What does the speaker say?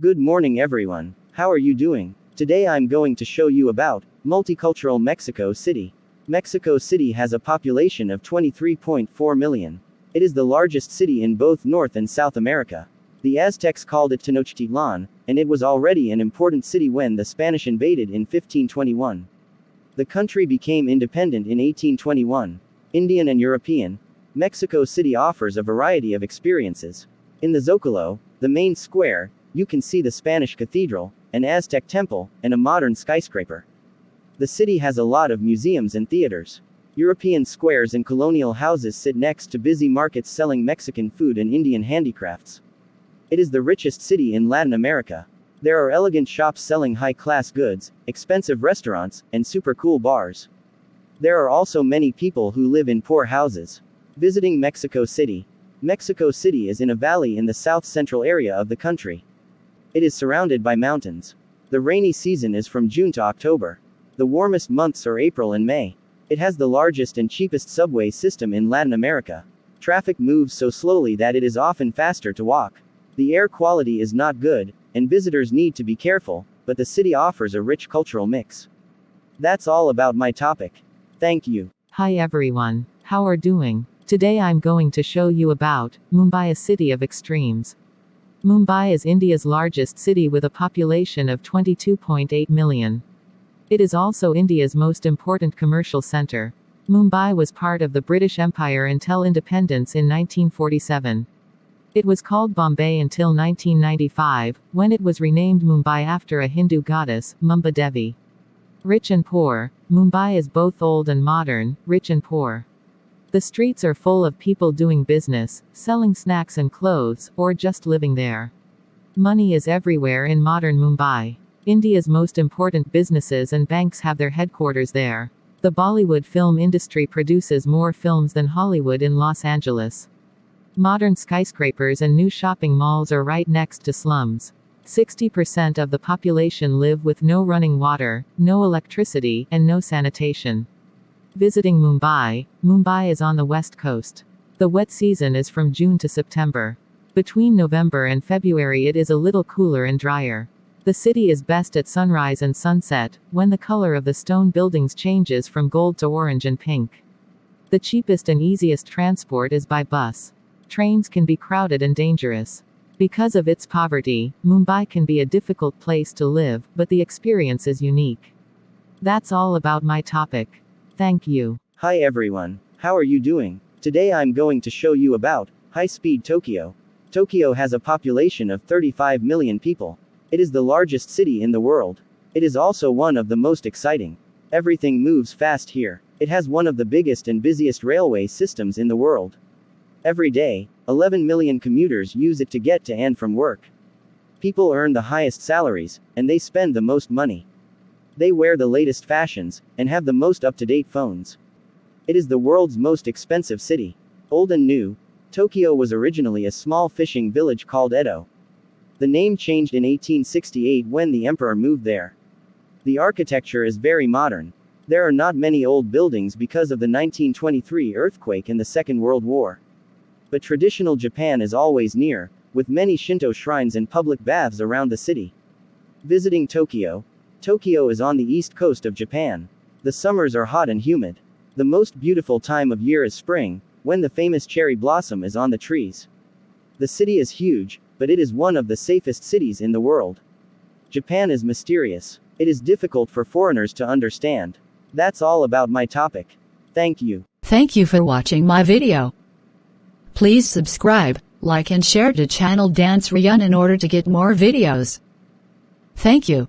Good morning everyone. How are you doing? Today I'm going to show you about multicultural Mexico City. Mexico City has a population of 23.4 million. It is the largest city in both North and South America. The Aztecs called it Tenochtitlan, and it was already an important city when the Spanish invaded in 1521. The country became independent in 1821. Indian and European, Mexico City offers a variety of experiences. In the Zocalo, the main square, you can see the Spanish cathedral, an Aztec temple, and a modern skyscraper. The city has a lot of museums and theaters. European squares and colonial houses sit next to busy markets selling Mexican food and Indian handicrafts. It is the richest city in Latin America. There are elegant shops selling high-class goods, expensive restaurants, and super cool bars. There are also many people who live in poor houses. Visiting Mexico City. Mexico City is in a valley in the south-central area of the country. It is surrounded by mountains. The rainy season is from June to October. The warmest months are April and May. It has the largest and cheapest subway system in Latin America. Traffic moves so slowly that it is often faster to walk. The air quality is not good, and visitors need to be careful, but the city offers a rich cultural mix. That's all about my topic. Thank you. Hi everyone. How are doing? Today I'm going to show you about Mumbai, a city of extremes. Mumbai is India's largest city with a population of 22.8 million. It is also India's most important commercial center. Mumbai was part of the British Empire until independence in 1947. It was called Bombay until 1995, when it was renamed Mumbai after a Hindu goddess, Mumba Devi. Rich and poor. Mumbai is both old and modern, rich and poor. The streets are full of people doing business, selling snacks and clothes, or just living there. Money is everywhere in modern Mumbai. India's most important businesses and banks have their headquarters there. The Bollywood film industry produces more films than Hollywood in Los Angeles. Modern skyscrapers and new shopping malls are right next to slums. 60% of the population live with no running water, no electricity, and no sanitation. Visiting Mumbai. Mumbai is on the west coast. The wet season is from June to September. Between November and February it is a little cooler and drier. The city is best at sunrise and sunset, when the color of the stone buildings changes from gold to orange and pink. The cheapest and easiest transport is by bus. Trains can be crowded and dangerous. Because of its poverty, Mumbai can be a difficult place to live, but the experience is unique. That's all about my topic. Thank you. Hi everyone. How are you doing? Today I'm going to show you about high-speed Tokyo. Tokyo has a population of 35 million people. It is the largest city in the world. It is also one of the most exciting. Everything moves fast here. It has one of the biggest and busiest railway systems in the world. Every day, 11 million commuters use it to get to and from work. People earn the highest salaries, and they spend the most money. They wear the latest fashions, and have the most up-to-date phones. It is the world's most expensive city. Old and new, Tokyo was originally a small fishing village called Edo. The name changed in 1868 when the emperor moved there. The architecture is very modern. There are not many old buildings because of the 1923 earthquake and the Second World War. But traditional Japan is always near, with many Shinto shrines and public baths around the city. Visiting Tokyo. Tokyo is on the east coast of Japan. The summers are hot and humid. The most beautiful time of year is spring, when the famous cherry blossom is on the trees. The city is huge, but it is one of the safest cities in the world. Japan is mysterious. It is difficult for foreigners to understand. That's all about my topic. Thank you. Thank you for watching my video. Please subscribe, like and share to channel Sreyoun in order to get more videos. Thank you.